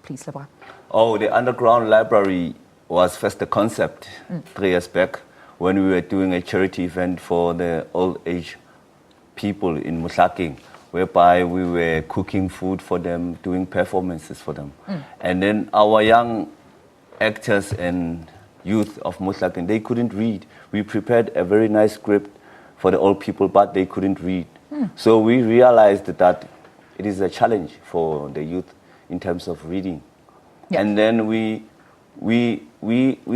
please, Lebogang. Oh, the underground library was first a concept 3 years back when we were doing a charity event for the old age people in Mohlakeng, whereby we were cooking food for them, doing performances for them. And then our young actors and youth of Mohlakeng, they couldn't read. We prepared a very nice script for the old people, but they couldn't read. So we realized that it is a challenge for the youth in terms of reading. Yeah. And then we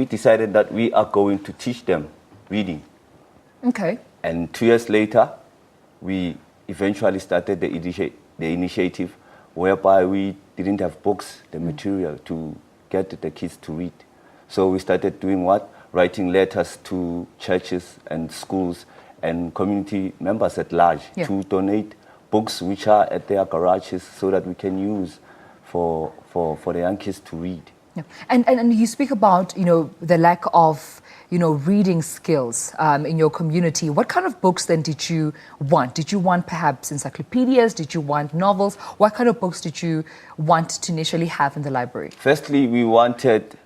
decided that we are going to teach them reading. Okay. And 2 years later, we eventually started the initiative whereby we didn't have books, the material to get the kids to read. So we started doing what? Writing letters to churches and schools and community members at large to donate books which are at their garages so that we can use for the young kids to read. Yeah. And you speak about, the lack of, reading skills in your community. What kind of books then did you want? Did you want perhaps encyclopedias? Did you want novels? What kind of books did you want to initially have in the library? Firstly, we wanted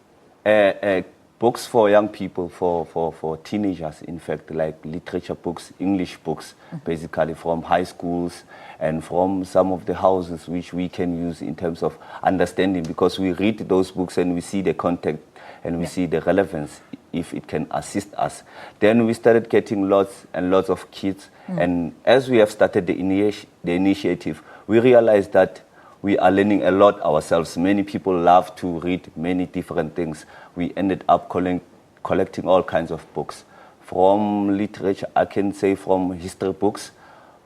books for young people, for teenagers, in fact, like literature books, English books, basically from high schools and from some of the houses which we can use in terms of understanding, because we read those books and we see the content and we see the relevance, if it can assist us. Then we started getting lots and lots of kids, and as we have started the initiative, we realized that we are learning a lot ourselves. Many people love to read many different things. We ended up collecting all kinds of books. From literature, I can say from history books,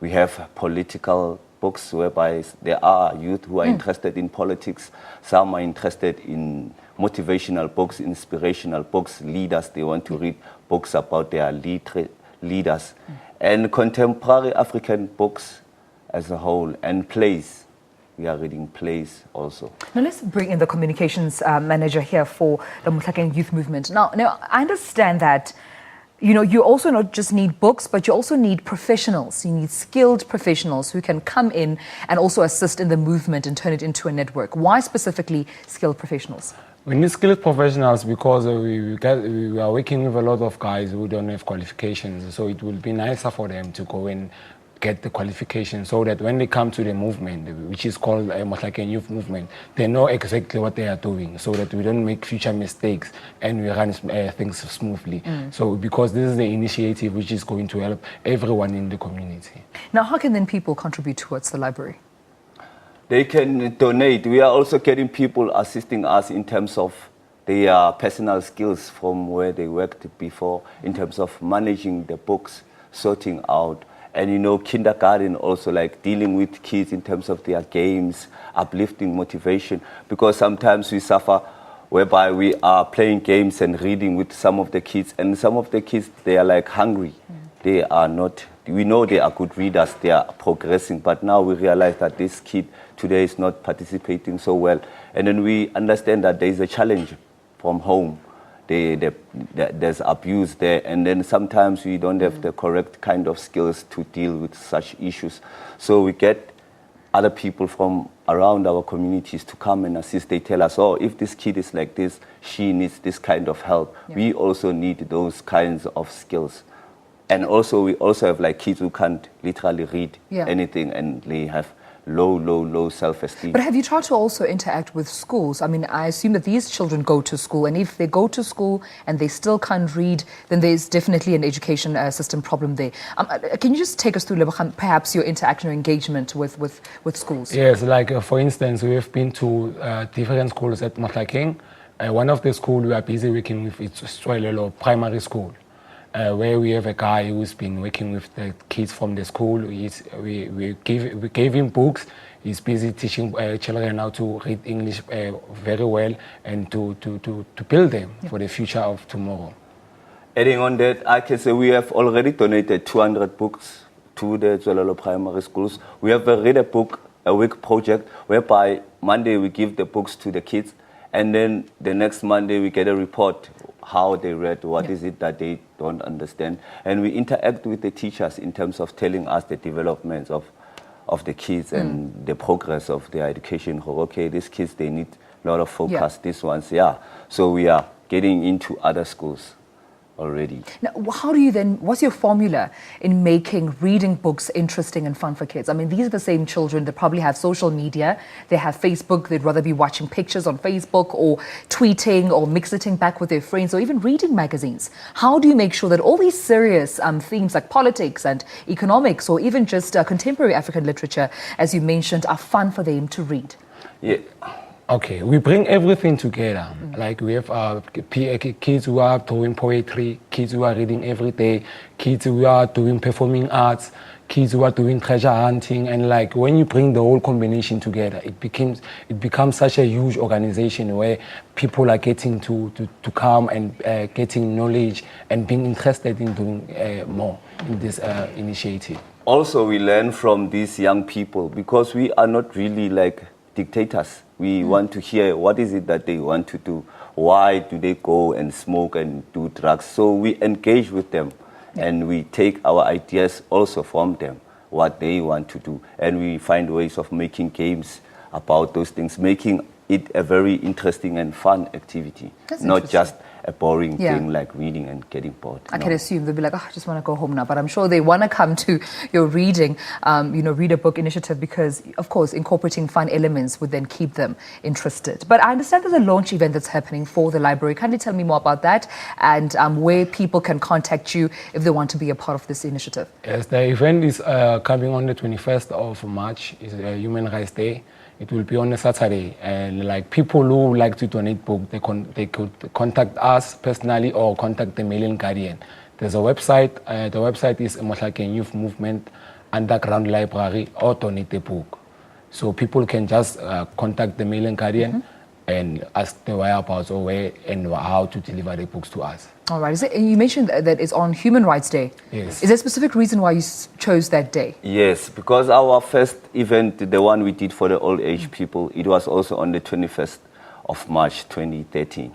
we have political books whereby there are youth who are interested in politics. Some are interested in motivational books, inspirational books, leaders. They want to read books about their leaders. And contemporary African books as a whole, and plays. We are reading plays also. Now let's bring in the communications manager here for the Mohlakeng Youth Movement. Now, I understand that, you also not just need books, but you also need professionals. You need skilled professionals who can come in and also assist in the movement and turn it into a network. Why specifically skilled professionals? We need skilled professionals because we are working with a lot of guys who don't have qualifications. So it will be nicer for them to go and get the qualification so that when they come to the movement, which is called a Mohlakeng Youth Movement, they know exactly what they are doing so that we don't make future mistakes and we run things smoothly. So because this is the initiative which is going to help everyone in the community. Now, how can then people contribute towards the library? They can donate. We are also getting people assisting us in terms of their personal skills from where they worked before, in terms of managing the books, sorting out. And kindergarten also, like dealing with kids in terms of their games, uplifting motivation, because sometimes we suffer whereby we are playing games and reading with some of the kids, and some of the kids, they are like hungry. They are not, we know they are good readers, they are progressing, but now we realize that this kid today is not participating so well. And then we understand that there is a challenge from home. There's abuse there, and then sometimes we don't have the correct kind of skills to deal with such issues. So we get other people from around our communities to come and assist. They tell us, oh, if this kid is like this, she needs this kind of help. We also need those kinds of skills. And also we also have like kids who can't literally read anything, and they have low self-esteem. But have you tried to also interact with schools? I mean, I assume that these children go to school, and if they go to school and they still can't read, then there's definitely an education system problem there. Can you just take us through, Lebogang, perhaps your interaction or engagement with schools? Yes, like for instance, we have been to different schools at Mohlakeng. One of the schools we are busy working with is Swalelo Primary School. Where we have a guy who's been working with the kids from the school. We gave him books. He's busy teaching children how to read English very well and to build them for the future of tomorrow. Adding on that, I can say we have already donated 200 books to the Zwelelo primary schools. We have a read a book a week project whereby Monday we give the books to the kids, and then the next Monday we get a report how they read, what is it that they don't understand. And we interact with the teachers in terms of telling us the developments of the kids and the progress of their education. Okay, these kids, they need a lot of focus. These ones, yeah. So we are getting into other schools already. Now, how do you then, what's your formula in making reading books interesting and fun for kids? I mean, these are the same children that probably have social media, they have Facebook, they'd rather be watching pictures on Facebook or tweeting or mixing back with their friends or even reading magazines. How do you make sure that all these serious themes like politics and economics or even just contemporary African literature, as you mentioned, are fun for them to read? Yeah. Okay, we bring everything together. Like we have kids who are doing poetry, kids who are reading every day, kids who are doing performing arts, kids who are doing treasure hunting, and like when you bring the whole combination together, it becomes such a huge organization where people are getting to come and getting knowledge and being interested in doing more in this initiative. Also, we learn from these young people because we are not really like dictators. We want to hear what is it that they want to do. Why do they go and smoke and do drugs? So we engage with them and we take our ideas also from them, what they want to do. And we find ways of making games about those things, making it a very interesting and fun activity. That's not just a boring Yeah. thing like reading and getting bored. I can assume they'll be like, oh, I just want to go home now. But I'm sure they want to come to your reading, read a book initiative because, of course, incorporating fun elements would then keep them interested. But I understand there's a launch event that's happening for the library. Can you tell me more about that and where people can contact you if they want to be a part of this initiative? Yes, the event is coming on the 21st of March. It's a Human Rights Day. It will be on a Saturday, and like people who like to donate book, they could contact us personally or contact the Mailing Guardian. There's a website. The website is Mohlakeng Youth Movement Underground Library or donate the book. So people can just contact the Mailing Guardian and ask the whereabouts or where and how to deliver the books to us. All right. You mentioned that it's on Human Rights Day. Yes. Is there a specific reason why you chose that day? Yes, because our first event, the one we did for the old age people, it was also on the 21st of March 2013.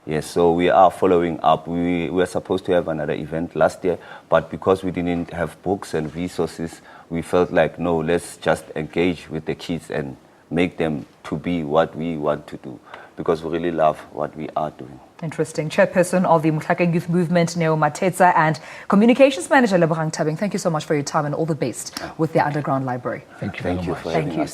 Yes, so we are following up. We were supposed to have another event last year, but because we didn't have books and resources, we felt like, no, let's just engage with the kids and make them to be what we want to do, because we really love what we are doing. Interesting. Chairperson of the Mohlakeng Youth Movement, Mathetsa, and Communications Manager Lebogang Thabeng, thank you so much for your time and all the best with the Underground Library. Thank you very much. For having us.